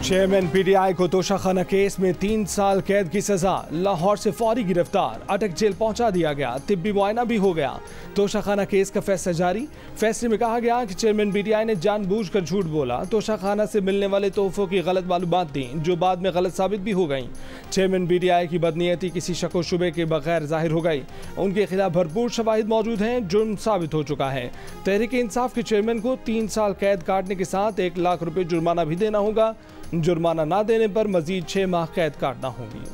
Chairman PTI को Toshakhana case में 3 साल कैद की सजा। लाहौर से फौरी गिरफ्तार, अटक जेल पहुंचा दिया गया, तिब्बी मुआयना भी हो गया। तोशाखाना केस का फैसला जारी। फैसले में कहा गया कि चेयरमैन पीटीआई ने जानबूझकर झूठ बोला, तोशाखाना से मिलने वाले तोहफों की गलत मालूमात दी जो बाद में गलत साबित भी हो गई। चेयरमैन पीटीआई की बदनीयती किसी शक व शुबे के बगैर जाहिर हो गई। उनके खिलाफ भरपूर शवाहिद मौजूद हैं, जुर्म साबित हो चुका है। तहरीक इंसाफ के चेयरमैन को 3 साल कैद काटने के साथ 1 लाख रुपए जुर्माना भी देना होगा। जुर्माना ना देने पर मजीद 6 माह कैद काटना होगी।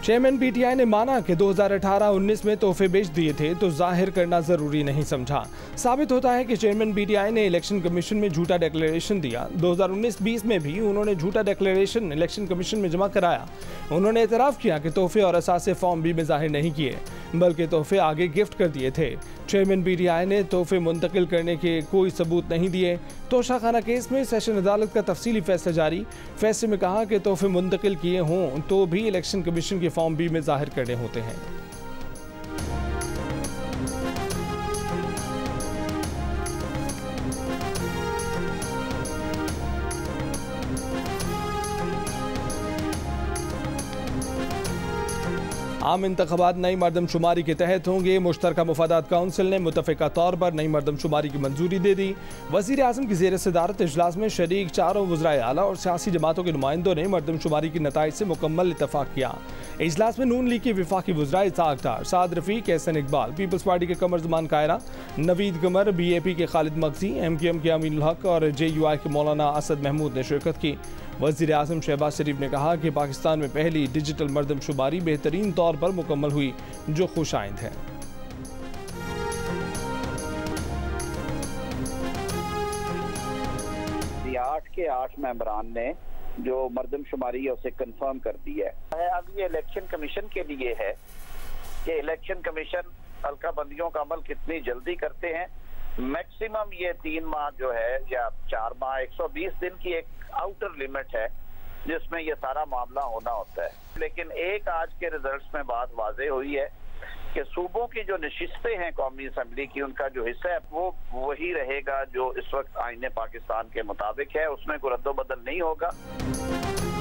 चेयरमैन पीटीआई ने माना कि 2018-19 में तोहफे बेच दिए थे तो जाहिर करना जरूरी नहीं समझा। साबित होता है कि चेयरमैन पीटीआई ने इलेक्शन कमीशन में झूठा डिक्लेरेशन दिया। 2019-20 में भी उन्होंने झूठा डिक्लेरेशन इलेक्शन कमीशन में जमा कराया। उन्होंने एतराफ़ किया कि तोहफे और असासे फॉर्म बी में जाहिर नहीं किए बल्कि तोहफे आगे गिफ्ट कर दिए थे। चेयरमैन पीटीआई ने तोहफे मुंतकिल करने के कोई सबूत नहीं दिए। तोशाखाना केस में सेशन अदालत का तफसीली फैसला जारी। फैसले में कहा कि तोहफे मुंतकिल किए हों तो भी इलेक्शन कमीशन के फॉर्म बी में जाहिर करने होते हैं। आम इंतखाबात नई मरदमशुमारी के तहत होंगे। मुश्तरका मुफादात काउंसिल ने मुतफ़िका तौर पर नई मरदमशुमारी की मंजूरी दे दी। वज़ीर आज़म की ज़ेर सदारत इजलास में शरीक चारों वज़राए आला और सियासी जमातों के नुमाइंदों ने मरदमशुमारी की नताइज से मुकम्मल इत्तफाक किया। इजलास में नून लीग के वफाकी वज़राए इसाक़ डार, साद रफ़ीक, एहसन इकबाल, पीपल्स पार्टी के कमर ज़मान कायरा, नवीद कमर, BAP के खालिद मगज़ी, MQM के अमीनुल हक और JUI के मौलाना असद महमूद ने शिरकत की। वज़ीर आज़म शहबाज शरीफ ने कहा कि पाकिस्तान में पहली डिजिटल मरदमशुमारी बेहतरीन तौर पर मुकम्मल हुई जो खुशाइंद है। आठ के 8 मेंबरान ने जो मरदमशुमारी है उसे कंफर्म कर दिया है। अब ये इलेक्शन कमीशन के लिए है कि इलेक्शन कमीशन हल्का बंदियों का अमल कितनी जल्दी करते हैं। मैक्सिमम ये 3 माह जो है या 4 माह 120 दिन की एक आउटर लिमिट है जिसमें ये सारा मामला होना होता है। लेकिन एक आज के रिजल्ट्स में बात वाज़े हुई है कि सूबों की जो नशिस्तें हैं कौमी असम्बली की, उनका जो हिस्सा है वो वही रहेगा जो इस वक्त आईने पाकिस्तान के मुताबिक है, उसमें कोई रद्दोबदल नहीं होगा।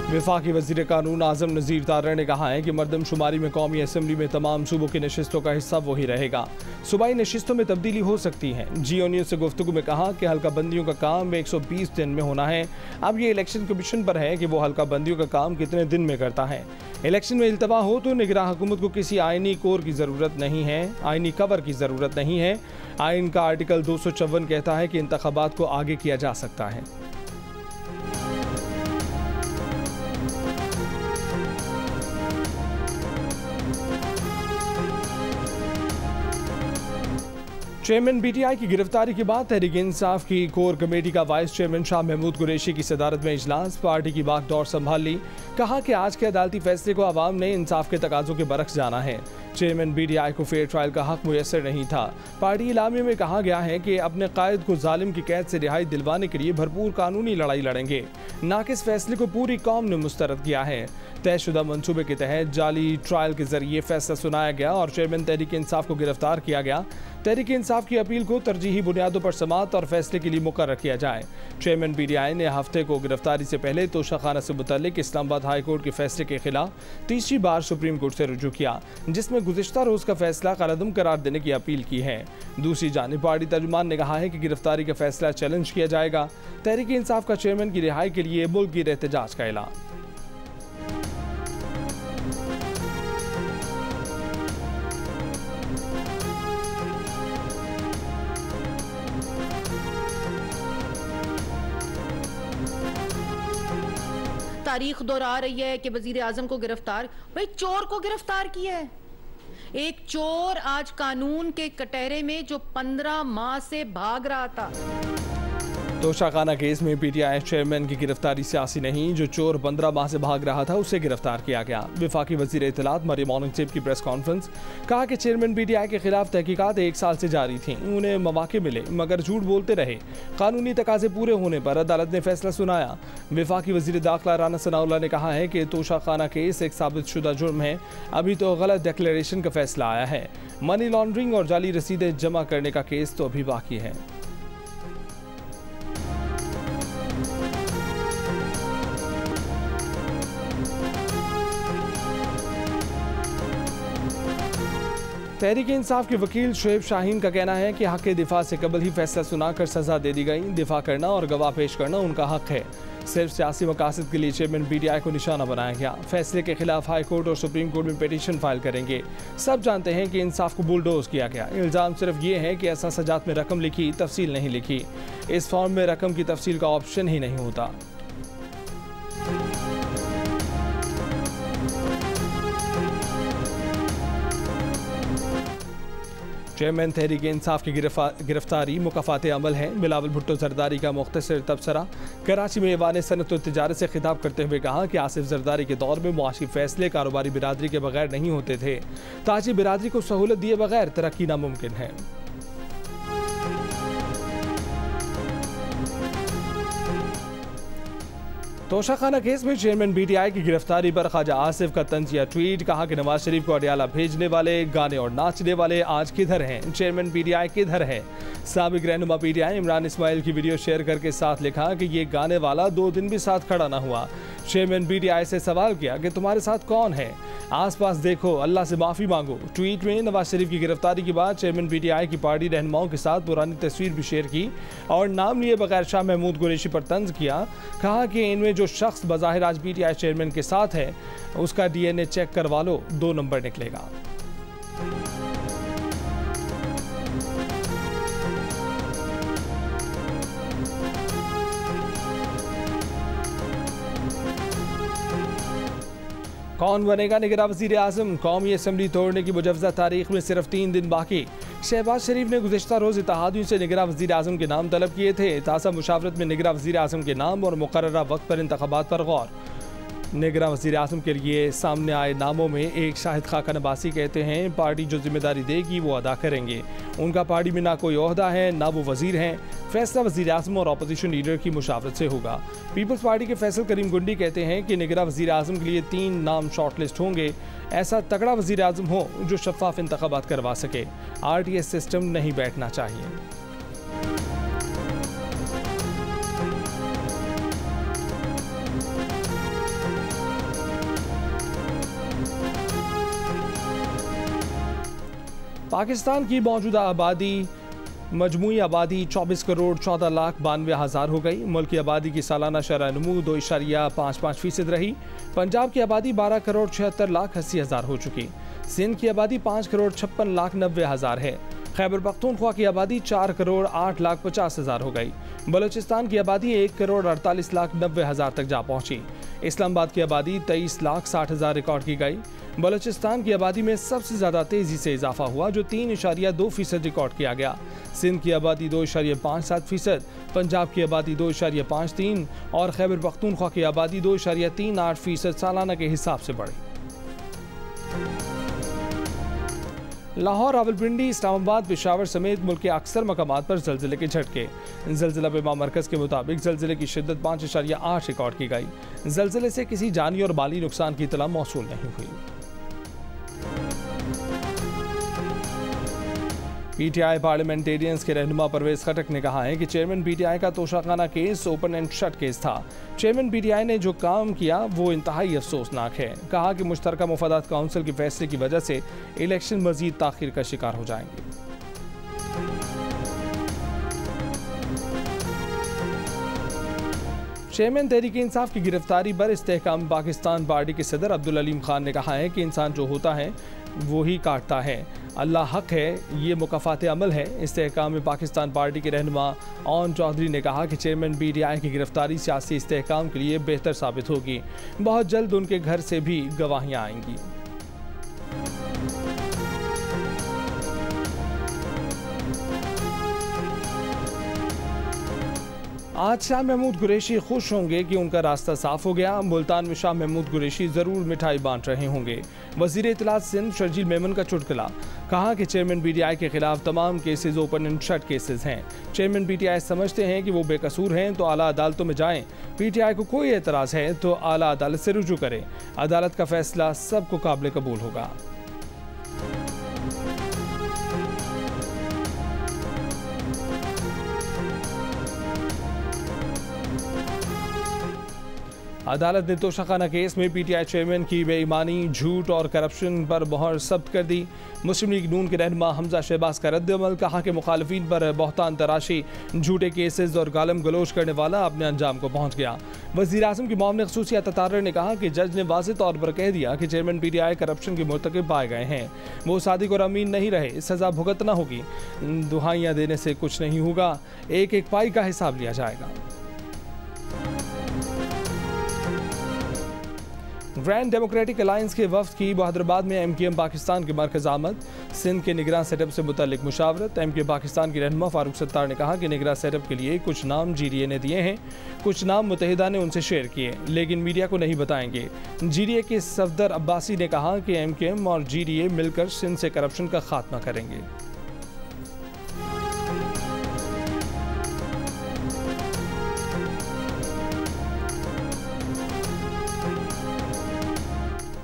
वफाकी वज़ीर कानून आज़म नज़ीर तारड़ ने कहा है कि मरदमशुमारी में कौमी असम्बली में तमाम सूबों की नशिस्तों का हिस्सा वही रहेगा। सूबाई नशिस्तों में तब्दीली हो सकती है। जियो न्यूज़ से गुफ्तगू में कहा कि हल्का बंदियों का काम 120 दिन में होना है। अब ये इलेक्शन कमीशन पर है कि वो हल्का बंदियों का काम कितने दिन में करता है। इलेक्शन में इल्तवा हो तो निगरान हुकूमत को किसी आइनी कोर की ज़रूरत नहीं है, आइनी कवर की ज़रूरत नहीं है। आइन का आर्टिकल 254 कहता है कि इंतखाबात को आगे किया जा सकता है। चेयरमैन पीटीआई की गिरफ्तारी के बाद तहरीक इंसाफ की कोर कमेटी का वाइस चेयरमैन शाह महमूद कुरैशी की सदारत में इजलास। पार्टी की बागडोर संभाल ली। कहा कि आज के अदालती फैसले को आवाम ने इंसाफ के तकाजों के बरक्स जाना है। चेयरमैन पीटीआई को फेयर ट्रायल का हक मुयसर नहीं था। पार्टी इलामे में कहा गया है कि अपने कायद को जालिम की कैद से रिहाई दिलवाने के लिए भरपूर कानूनी लड़ाई लड़ेंगे। नाकिस फैसले को पूरी कौम ने मुस्तरद किया है। तयशुदा मंसूबे के तहत जाली ट्रायल के जरिए फैसला सुनाया गया और चेयरमैन तहरीक इंसाफ को गिरफ्तार किया गया। तहरीक इंसाफ की अपील को तरजीही बुनियादों पर समाअत और फैसले के लिए मुकर्रर किया जाए। चेयरमैन पीटीआई ने हफ्ते को गिरफ्तारी से पहले तोशाखाना से मुतल्लिक इस्लामाबाद हाई कोर्ट के फैसले के खिलाफ तीसरी बार सुप्रीम कोर्ट से रुजू किया, जिसमें गुज़िश्ता रोज का फैसला कलअदम करार देने की अपील की है। दूसरी जानिब पार्टी तर्जुमान ने कहा है कि गिरफ्तारी का फैसला चैलेंज किया जाएगा। तहरीक इंसाफ का चेयरमैन की रिहाई के लिए मुल्क गिर एहतजाज का ऐलान। तारीख दोहरा रही है कि वजीर आजम को गिरफ्तार, भाई चोर को गिरफ्तार किया है। एक चोर आज कानून के कटहरे में जो 15 माह से भाग रहा था। तोशाखाना केस में पीटीआई चेयरमैन की गिरफ्तारी सियासी नहीं, जो चोर 15 माह से भाग रहा था उसे गिरफ्तार किया गया। वफाकी वजीर इत्तलात मरियम औरंगजेब की प्रेस कॉन्फ्रेंस, कहा कि चेयरमैन पीटीआई के खिलाफ तहकीकात 1 साल से जारी थी, उन्हें मौके मिले मगर झूठ बोलते रहे। कानूनी तकाजे पूरे होने पर अदालत ने फैसला सुनाया। वफाकी वजीर दाखिला राना सनाउल्लाह ने कहा है कि तोशाखाना केस एक साबितशुदा जुर्म है, अभी तो गलत डिक्लेरेशन का फैसला आया है। मनी लॉन्ड्रिंग और जाली रसीदें जमा करने का केस तो अभी बाकी है। तहरीक इंसाफ के वकील शुएब शाहीन का कहना है कि हक के दिफा से कबल ही फैसला सुनाकर सजा दे दी गई। दिफा करना और गवाह पेश करना उनका हक है। सिर्फ सियासी मकासद के लिए चेयरमैन पीटीआई को निशाना बनाया गया। फैसले के खिलाफ हाई कोर्ट और सुप्रीम कोर्ट में पिटीशन फाइल करेंगे। सब जानते हैं कि इंसाफ को बुलडोज किया गया। इल्ज़ाम सिर्फ ये है कि ऐसा सजात में रकम लिखी, तफसील नहीं लिखी। इस फॉर्म में रकम की तफसील का ऑप्शन ही नहीं होता। चेयरमैन तहरीक इंसाफ की गिरफ्तारी मुकफ़ात अमल है। बिलावल भुट्टो जरदारी का मुख्तसर तबसरा। कराची में ऐवान सनत व तिजारत से खिताब करते हुए कहा कि आसिफ जरदारी के दौर में मुआशी फैसले कारोबारी बिरादरी के बगैर नहीं होते थे। ताजी बिरादरी को सहूलत दिए बगैर तरक्की नामुमकिन है। तोशाखाना केस में चेयरमैन पीटीआई की गिरफ्तारी पर ख्वाजा आसिफ का तंजिया ट्वीट, कहा कि नवाज शरीफ को अडियाला भेजने वाले, गाने और नाचने वाले आज किधर हैं? चेयरमैन पीटीआई किधर है? साबिक रहनुमा पीटीआई इमरान इस्माइल की वीडियो शेयर करके साथ लिखा कि ये गाने वाला 2 दिन भी साथ खड़ा ना हुआ। चेयरमैन पीटीआई से सवाल किया कि तुम्हारे साथ कौन है? आसपास देखो, अल्लाह से माफ़ी मांगो। ट्वीट में नवाज शरीफ की गिरफ्तारी के बाद चेयरमैन पीटीआई की पार्टी रहनुमाओं के साथ पुरानी तस्वीर भी शेयर की और नाम लिए बगैर शाह महमूद कुरैशी पर तंज किया। कहा कि इनमें जो शख्स बज़ाहिर आज पीटीआई चेयरमैन के साथ है उसका डीएनए चेक करवा लो, 2 नंबर निकलेगा। कौन बनेगा निगरां वज़ीर आज़म? कौमी असम्बली तोड़ने की मुजवज़ा तारीख में सिर्फ 3 दिन बाकी। शहबाज शरीफ ने गुज़िश्ता रोज़ इत्तेहादियों से निगरां वज़ीर आज़म के नाम तलब किए थे। ताज़ा मुशावरत में निगरां वज़ीर आज़म के नाम और मुकर्ररा वक्त पर इंतख़ाबात पर गौर। निगरां वज़ीर आज़म के लिए सामने आए नामों में एक शाहिद खाका नबासी कहते हैं पार्टी जो जिम्मेदारी देगी वो अदा करेंगे। उनका पार्टी में ना कोई ओहदा है ना वो वज़ीर हैं। फैसला वज़ीर आज़म और अपोजिशन लीडर की मुशावरत से होगा। पीपल्स पार्टी के फैसल करीम गुंडी कहते हैं कि निगरां वज़ीर आज़म के लिए 3 नाम शॉर्टलिस्ट होंगे। ऐसा तगड़ा वज़ीर आज़म हो जो शफाफ इंतखाबात करवा सके। RTS सिस्टम नहीं बैठना चाहिए। पाकिस्तान की मौजूदा आबादी मजमूई आबादी 24 करोड़ 14 लाख 92 हज़ार हो गई। मुल्क की आबादी की सालाना शरह नमू 2.55% रही। पंजाब की आबादी 12 करोड़ 76 लाख 80 हज़ार हो चुकी। सिंध की आबादी 5 करोड़ 56 लाख 90 हज़ार है। खैबर पख्तूनख्वा की आबादी 4 करोड़ 8 लाख 50 हज़ार हो गई। बलूचिस्तान की आबादी 1 करोड़ 48 लाख 90 हज़ार तक जा पहुंची। इस्लामाबाद की आबादी 23 लाख 60 हज़ार रिकॉर्ड की गई। बलूचिस्तान की आबादी में सबसे ज़्यादा तेज़ी से इजाफा हुआ जो 3.2% रिकॉर्ड किया गया। सिंध की आबादी 2.57%, पंजाब की आबादी 2.53% और खैबर पख्तूनख्वा की आबादी 2.38% सालाना के हिसाब से बढ़ी। लाहौर, रावलपिंडी, इस्लामाबाद, पेशावर समेत मुल्क के अक्सर मकामात पर ज़लज़ले के झटके। ज़लज़ला पेमा मरकज़ के मुताबिक ज़लज़ले की शिद्दत 5.8 रिकॉर्ड की गई। ज़लज़ले से किसी जानी और माली नुकसान की इत्तला मौसूल नहीं हुई। पीटीआई पार्लियामेंटेरियंस के रहनुमा परवेज खटक ने कहा है कि चेयरमैन पीटीआई का Toshakhana case open and shut case था। चेयरमैन पीटीआई ने जो काम किया वो इंतहाई अफसोसनाक है। कहा कि मुश्तरका मुफादात काउंसिल के फैसले की वजह से इलेक्शन मजीद ताख़ीर का शिकार हो जाएंगे। चेयरमैन तहरीक इंसाफ की गिरफ्तारी पर इस्तेहकाम पाकिस्तान पार्टी के सदर अब्दुल अलीम खान ने कहा है कि इंसान जो होता है वो ही काटता है। अल्लाह हक है, ये मुकफ़ात अमल है। इस्तेहकाम पाकिस्तान पार्टी के रहनुमा ओन चौधरी ने कहा कि चेयरमैन पीटीआई की गिरफ्तारी सियासी इस्तेहकाम के लिए बेहतर साबित होगी। बहुत जल्द उनके घर से भी गवाहियाँ आएंगी। आज शाह महमूद कुरैशी खुश होंगे कि उनका रास्ता साफ हो गया। मुल्तान में शाह महमूद कुरैशी ज़रूर मिठाई बांट रहे होंगे। वज़ीर इत्तलात सिंध शर्जील मेमन का चुटकुला, कहा कि चेयरमैन पीटीआई के खिलाफ तमाम cases open and shut cases हैं। चेयरमैन पीटीआई समझते हैं कि वो बेकसूर हैं तो आला अदालतों में जाएं। पीटीआई को कोई एतराज़ है तो आला अदालत से रुजू करें। अदालत का फैसला सबको काबिल कबूल होगा। अदालत ने तोशाखाना केस में पीटीआई चेयरमैन की बेईमानी, झूठ और करप्शन पर मोहर जब्त कर दी। मुस्लिम लीग नून के रहनुमा हमजा शहबाज का रद्द-ए-अमल, कहा कि मुखालिफिन पर बहतान तराशी, झूठे केसेस और गालम गलोच करने वाला अपने अंजाम को पहुंच गया। वज़ीर आज़म की मामले ख़ुसूसी अता ने कहा कि जज ने वाज़ेह तौर पर कह दिया कि चेयरमैन पीटीआई करप्शन के मुर्तकिब पाए गए हैं। वो सादिक और अमीन नहीं रहे, सज़ा भुगतना होगी। दुहाइयाँ देने से कुछ नहीं होगा, एक एक पाई का हिसाब लिया जाएगा। ग्रैंड डेमोक्रेटिक अलायंस के वफ्द की बहादुराबाद में एमकेएम पाकिस्तान के मरकज़ आमद। सिंध के निगरान सेटअप से मुतल्लिक मुशावरत। एमकेएम पाकिस्तान की रहनुमा फारूक सत्तार ने कहा कि निगरान सेटअप के लिए कुछ नाम जीडीए ने दिए हैं, कुछ नाम मुत्तहिदा ने उनसे शेयर किए, लेकिन मीडिया को नहीं बताएंगे। जीडीए के सफदर अब्बासी ने कहा कि एमकेएम और जीडीए मिलकर सिंध से करप्शन का खात्मा करेंगे।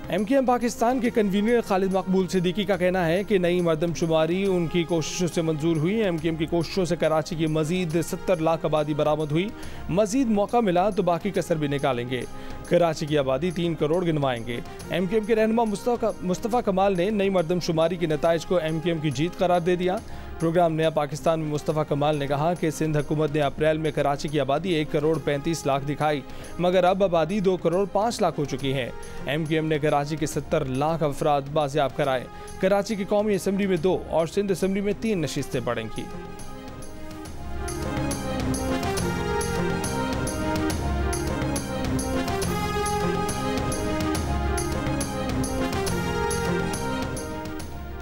एमकेएम पाकिस्तान के कन्वीनर खालिद मकबूल सिद्दीकी का कहना है कि नई मरदमशुमारी उनकी कोशिशों से मंजूर हुई। एमकेएम की कोशिशों से कराची की मजीद 70 लाख आबादी बरामद हुई। मजीद मौका मिला तो बाकी कसर भी निकालेंगे। कराची की आबादी 3 करोड़ गिनवाएंगे। एमकेएम के रहनुमा मुस्तफ़ा कमाल ने नई मरदमशुमारी के नताइज को एमकेएम की जीत करार दे दिया। प्रोग्राम नया पाकिस्तान में मुस्तफ़ा कमाल ने कहा कि सिंध हुकूमत ने अप्रैल में कराची की आबादी 1 करोड़ 35 लाख दिखाई, मगर अब आबादी 2 करोड़ 5 लाख हो चुकी है। एमकेएम ने कराची के 70 लाख अफराद बाजियाब कराए। कराची की कौमी असम्बली में 2 और सिंध असम्बली में 3 नशिस्तें बढ़ेंगी।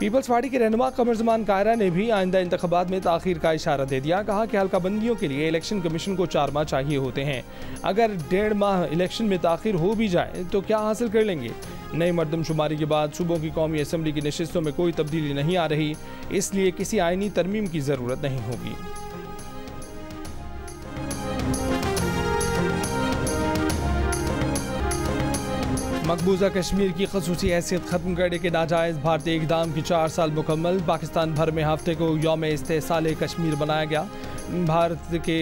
पीपल्स पार्टी के रहनुमा कमर ज़मान कायरा ने भी आइंदा इंतखाबात में ताख़ीर का इशारा दे दिया। कहा कि हल्का बंदियों के लिए इलेक्शन कमीशन को 4 माह चाहिए होते हैं। अगर 1.5 माह इलेक्शन में ताख़ीर हो भी जाए तो क्या हासिल कर लेंगे। नई मरदमशुमारी के बाद सूबों की कौमी असम्बली की नशिस्तों में कोई तब्दीली नहीं आ रही, इसलिए किसी आइनी तरमीम की ज़रूरत नहीं होगी। मकबूजा कश्मीर की खसूसी हैसियत खत्म करने के नाजायज़ भारतीय इक़दाम की 4 साल मुकम्मल। पाकिस्तान भर में हफ्ते को यौम इस्तेहसाल कश्मीर बनाया गया। भारत के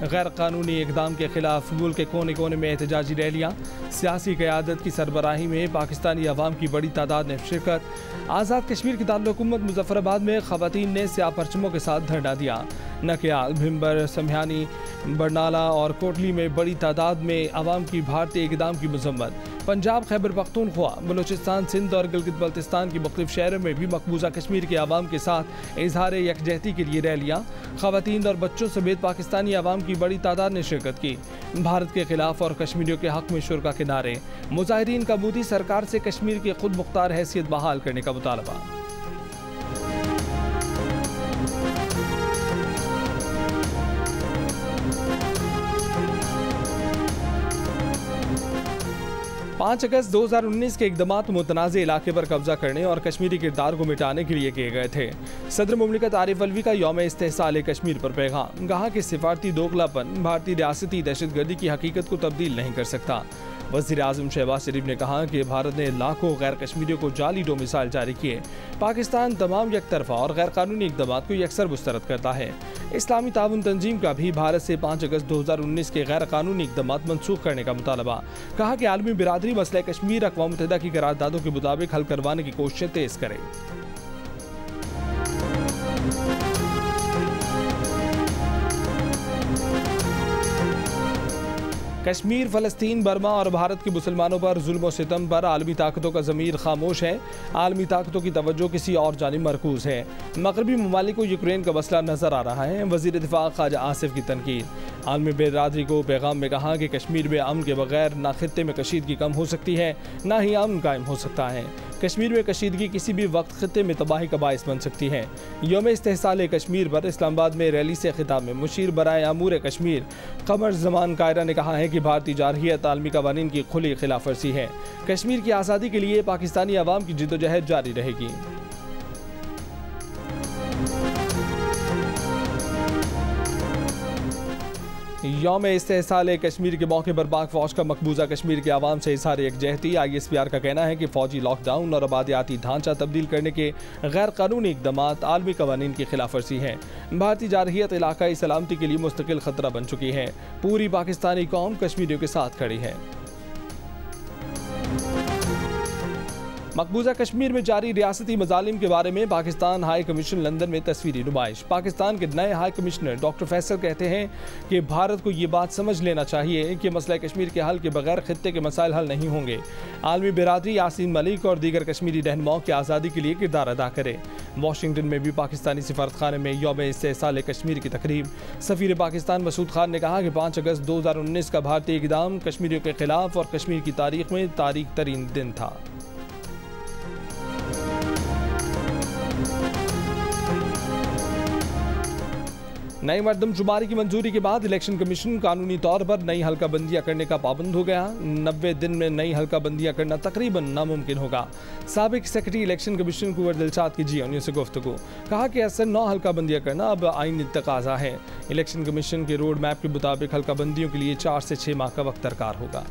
गैर कानूनी इक़दाम के खिलाफ मुल्क के कोने कोने में एहतजाजी रैलियाँ। सियासी क़यादत की सरबराही में पाकिस्तानी अवाम की बड़ी तादाद ने शिरकत। आज़ाद कश्मीर की दारुल-हुकूमत मुज़फ़्फ़राबाद में ख़वातीन ने स्याह परचमों के साथ धरना दिया। नकियाल, भिम्बर, समयानी, बरनाला और कोटली में बड़ी तादाद में अवाम की भारतीय इक़दाम की मज़म्मत। पंजाब, खैबर पख्तूनख्वा, बलूचिस्तान, सिंध और गिलगित बल्तिस्तान के मुख्तलिफ शहरों में भी मकबूजा कश्मीर के अवाम के साथ इजहार यकजहती के लिए रैलियाँ। ख़वातीन और बच्चों समेत पाकिस्तानी अवाम की बड़ी तादाद ने शिरकत की। भारत के खिलाफ और कश्मीरियों के हक में शुरा के नारे। मुजाहिरीन का मोदी सरकार से कश्मीर की खुद मुख्तार हैसियत बहाल करने का मुतालबा। पाँच अगस्त 2019 के इक़दामात मुतनाज़ इलाके पर कब्जा करने और कश्मीरी किरदार को मिटाने के लिए किए गए थे। सदर मुमलिकत आरिफ अलवी का यौम इस्तेहसाल कश्मीर पर पैगाम। कहा कि सिफारती दोगलापन भारतीय रियासती दहशतगर्दी की हकीकत को तब्दील नहीं कर सकता। वज़ीर आज़म शहबाज शरीफ ने कहा कि भारत ने लाखों गैर कश्मीरियों को जाली डोमिसाइल जारी किए। पाकिस्तान तमाम यकतरफा और गैर कानूनी इक़दामात को यकसर मुस्तरद करता है। इस्लामी ताउन तंजीम का भी भारत से 5 अगस्त 2019 के गैर कानूनी इक़दामात मनसूख करने का मुतालबा। कहा कि आलमी बिरादरी मसला कश्मीर अक़वाम मुत्तहिदा की करारदादों के मुताबिक हल करवाने की कोशिशें तेज़ करे। कश्मीर, फ़लस्तीन, बर्मा और भारत के मुसलमानों पर जुल्म और सितम पर आलमी ताकतों का ज़मीर खामोश है। आलमी ताकतों की तवज्जो किसी और जानिब मरकूज़ है। मगरबी ममालिक को यूक्रेन का मसला नज़र आ रहा है। वज़ीर दिफ़ा ख्वाजा आसिफ की तनकीद। आलमी बिरादरी को पैगाम में कहा कि कश्मीर में अमन के बगैर ना खित्ते में कशीदगी कम हो सकती है, ना ही अमन कायम हो सकता है। कश्मीर में कशीदगी किसी भी वक्त खित्ते में तबाही का बाइस बन सकती है। यौम इस्तेहसाल कश्मीर पर इस्लामाबाद में रैली से खिताब में मुशीर बराए अमूर कश्मीर कमर जमान कायरा ने कहा है कि भारतीय जारहियत आलमी कवानीन की खुली खिलाफ वर्जी है। कश्मीर की आज़ादी के लिए पाकिस्तानी अवाम की जिद्दोजहद जारी रहेगी। यौम इस्तेहसाल कश्मीर के मौके पर पाक फौज का मकबूजा कश्मीर के आवाम से इजहार यकजहती। ISPR का कहना है कि फौजी लॉकडाउन और आबादियाती ढांचा तब्दील करने के गैर कानूनी इकदामात आलमी कवानीन की खिलाफ वर्जी है। भारतीय जारहियत इलाकाई सलामती के लिए मुस्तकिल खतरा बन चुकी है। पूरी पाकिस्तानी कौम कश्मीरियों के साथ खड़ी है। मकबूजा कश्मीर में जारी रियासती मजालिम के बारे में पाकिस्तान हाई कमीशन लंदन में तस्वीरी नुमाइश। पाकिस्तान के नए हाई कमिश्नर डॉक्टर फैसल कहते हैं कि भारत को ये बात समझ लेना चाहिए कि मसला कश्मीर के हल के बगैर खित्ते के मसाइल हल नहीं होंगे। आलमी बिरादरी यासीन मलिक और दीगर कश्मीरी रहनुमाओं की आज़ादी के लिए किरदार अदा करे। वाशिंगटन में भी पाकिस्तानी सिफारतखाने में यौम इस्तेहसाल कश्मीर की तकरीब। सफीर पाकिस्तान मसूद खान ने कहा कि 5 अगस्त 2019 का भारतीय इक़दाम कश्मीरियों के खिलाफ और कश्मीर की तारीख में तारीख तरीन दिन था। नई मरदमशुमारी की मंजूरी के बाद इलेक्शन कमीशन कानूनी तौर पर नई हल्का बंदियाँ करने का पाबंद हो गया। 90 दिन में नई हल्का बंदियाँ करना तकरीबन नामुमकिन होगा। साबिक सेक्रेटरी इलेक्शन कमीशन कुंवर दिलशाद की GNU से गुफ्तगू। कहा कि ऐसे 9 हल्का बंदियाँ करना अब आईनी तकाजा है। इलेक्शन कमीशन के रोड मैप के मुताबिक हल्का बंदियों के लिए 4 से 6 माह का वक्त दरकार होगा।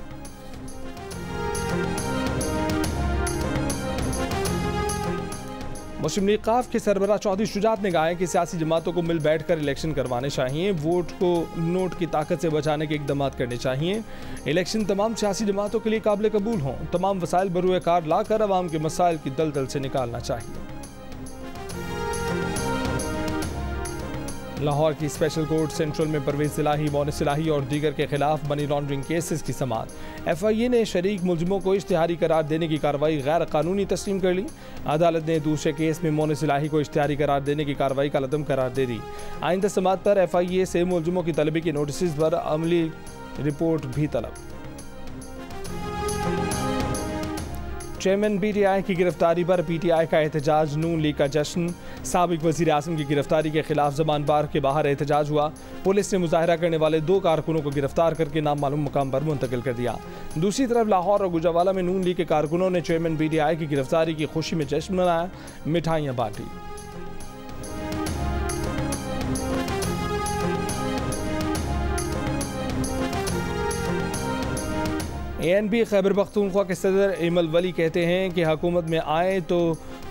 मुस्लिम लीग काफ के सरबराह चौधरी शुजात ने कहा है कि सियासी जमातों को मिल बैठ कर इलेक्शन करवाने चाहिए। वोट को नोट की ताकत से बचाने के इकदाम करने चाहिए। इलेक्शन तमाम सियासी जमातों के लिए काबिल कबूल हों। तमाम वसाइल बरूए कार लाकर अवाम के मसाइल की दलदल से निकालना चाहिए। लाहौर की स्पेशल कोर्ट सेंट्रल में परवेज इलाही, मोनिस इलाही और दीगर के खिलाफ मनी लॉन्ड्रिंग केसेस की समाअत। FIA ने शरीक मुलजिमों को इश्तिहारी करार देने की कार्रवाई गैर कानूनी तस्लीम कर ली। अदालत ने दूसरे केस में मोनिस इलाही को इश्तिहारी करार देने की कार्रवाई का लदम करार दे दी। आइंदा समाअत पर FIA से मुलजिमों की तलबी के नोटिस पर अमली रिपोर्ट भी तलब। चेयरमैन PTI की गिरफ्तारी पर PTI का एहतजाज, नून लीग का जश्न। साबिक वज़ीर आज़म की गिरफ्तारी के खिलाफ ज़मान बार के बाहर एहतजाज हुआ। पुलिस ने मुजाहरा करने वाले 2 कारकुनों को गिरफ्तार करके नामालूम मुकाम पर मुंतकिल कर दिया। दूसरी तरफ लाहौर और गुजरावाला में नून लीग के कारकुनों ने चेयरमैन PTI की गिरफ्तारी की खुशी में जश्न मनाया, मिठाइयाँ बांटी। ANP खैबर पख्तूनख्वा के सदर इमल वली कहते हैं कि हुकूमत में आए तो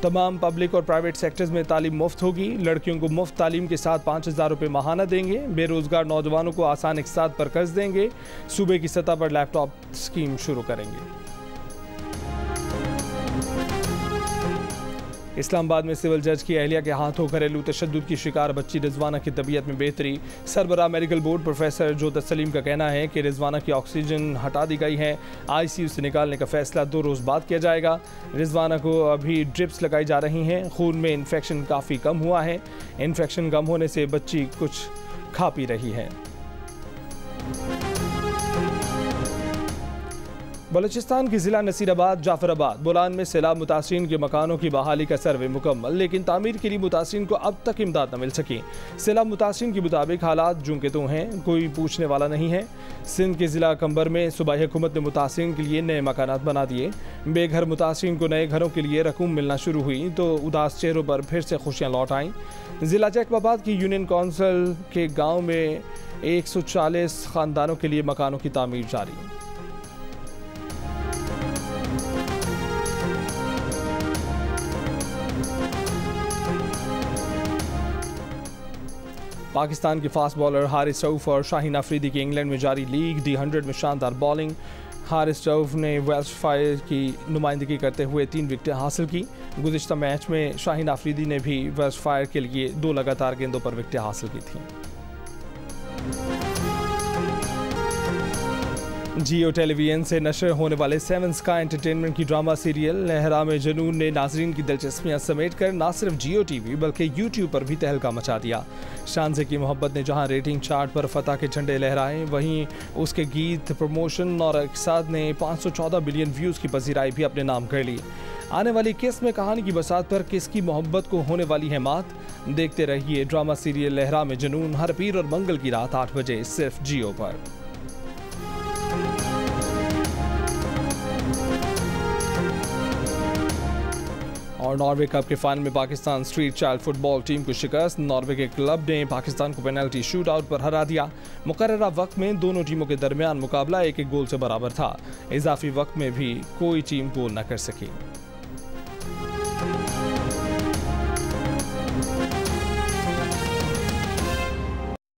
तमाम पब्लिक और प्राइवेट सेक्टर्स में तालीम मुफ्त होगी। लड़कियों को मुफ्त तालीम के साथ 5000 रुपये माहाना देंगे। बेरोज़गार नौजवानों को आसान इक़्तिसाद पर कर्ज देंगे। सूबे की सतह पर लैपटॉप स्कीम शुरू करेंगे। इस्लामाबाद में सिविल जज की अहलिया के हाथों घरेलू तशद्दुद की शिकार बच्ची रिजवाना की तबीयत में बेहतरी। सरबराह मेडिकल बोर्ड प्रोफेसर जोतत सलीम का कहना है कि रिजवाना की ऑक्सीजन हटा दी गई है। ICU से निकालने का फैसला 2 रोज़ बाद किया जाएगा। रिजवाना को अभी ड्रिप्स लगाई जा रही हैं। खून में इन्फेक्शन काफ़ी कम हुआ है। इन्फेक्शन कम होने से बच्ची कुछ खा पी रही है। बलूचिस्तान के ज़िला नसीराबाद, जाफराबाद, बोलान में सैलाब मुतासिरीन के मकानों की बहाली का सर्वे मुकम्मल, लेकिन तामीर के लिए मुतासिरीन को अब तक इमदाद न मिल सकी। सैलाब मुतासिरीन के मुताबिक हालात जूं के तूं हैं, कोई पूछने वाला नहीं है। सिंध के ज़िला कंबर में सूबाई हुकूमत ने मुतासिरीन के लिए नए मकानात बना दिए। बेघर मुतासिरीन को नए घरों के लिए रकूम मिलना शुरू हुई तो उदास चेहरों पर फिर से खुशियाँ लौट आईं। ज़िला जैकबाबाद की यूनियन काउंसिल के गाँव में 140 ख़ानदानों के लिए मकानों की तामीर जारी। पाकिस्तान के फास्ट बॉलर हारिस रऊफ और शाहीन अफरीदी की इंग्लैंड में जारी लीग D100 में शानदार बॉलिंग। हारिस रऊफ ने वेल्शफायर की नुमाइंदगी करते हुए 3 विकेटें हासिल की। गुज़िश्ता मैच में शाहीन अफरीदी ने भी वेल्शफायर के लिए 2 लगातार गेंदों पर विकेटें हासिल की थीं। जियो टेलीविजन से नशर होने वाले 7 स्काई एंटरटेनमेंट की ड्रामा सीरियल लहराम जुनून ने नाजरीन की दिलचस्पियां समेट कर न सिर्फ जियो TV बल्कि YouTube पर भी तहलका मचा दिया। शानज़े की मोहब्बत ने जहां रेटिंग चार्ट पर फतह के झंडे लहराए, वहीं उसके गीत, प्रमोशन और इक़्तिसाद ने 514 बिलियन व्यूज़ की पजीराई भी अपने नाम कर ली। आने वाली किस्त में कहानी की बसात पर किसकी मोहब्बत को होने वाली है मात। देखते रहिए ड्रामा सीरियल लहरा में जुनून हर पीर और मंगल की रात 8 बजे सिर्फ जियो पर। और नॉर्वे कप के फाइनल में Pakistan street child football team को शिकस्त। नॉर्वे के क्लब ने पाकिस्तान को पेनल्टी शूट आउट पर हरा दिया। मुकर्ररा वक्त में दोनों टीमों के दरमियान मुकाबला 1-1 गोल से बराबर था। इजाफी वक्त में भी कोई टीम गोल न कर सकी।